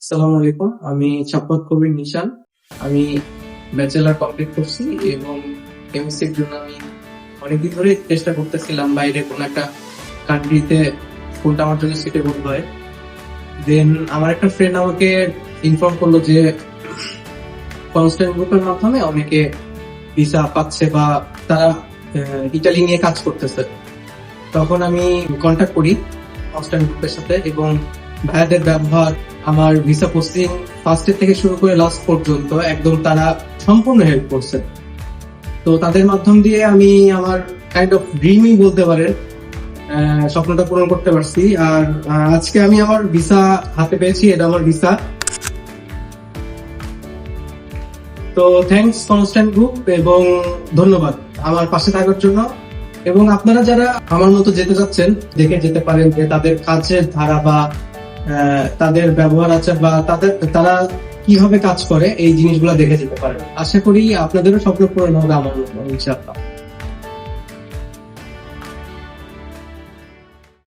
আসসালামু আলাইকুম। আমি সাফওয়াত কবির নিশান। আমি ব্যাচেলর কমপ্লিট করছি এবং এমএসসির জন্য আমি অনেকদিন ধরে চেষ্টা করতেছিলাম বাইরে কোনো একটা কান্ট্রিতে কোনটা আমার জন্য সুইটেবল হয়। দেন আমার একটা ফ্রেন্ড আমাকে ইনফর্ম করলো যে কনস্ট্যান্ট গ্রুপের মাধ্যমে অনেকে ভিসা পাচ্ছে বা তারা ইটালি নিয়ে কাজ করতেছে। তখন আমি কন্ট্যাক্ট করি কনস্ট্যান্ট গ্রুপের সাথে এবং ভাইয়াদের ব্যবহার, আমার ভিসা প্রসেসিং ফার্স্টের থেকে শুরু করে লাস্ট পর্যন্ত একদম তারা সম্পূর্ণ হেল্প করছে। তো তাদের মাধ্যম দিয়ে আমি আমার কাইন্ড অফ ড্রিমই বলতে পারেন স্বপ্নটা পূরণ করতে পারছি। আর আজকে আমি আমার ভিসা হাতে পেয়েছি, এটা আমার ভিসা। তো থ্যাঙ্কস কনস্ট্যান্ট গ্রুপ এবং ধন্যবাদ আমার পাশে থাকার জন্য। এবং আপনারা যারা আমার মতো যেতে যাচ্ছেন দেখে যেতে পারেন যে তাদের কাজের ধারা বা তাদের ব্যবহার আচার বা তারা কিভাবে কাজ করে এই জিনিসগুলো দেখে যেতে পারেন। আশা করি আপনাদেরও স্বপ্ন পূরণ হবে আমার মতো, ইনশাআল্লাহ।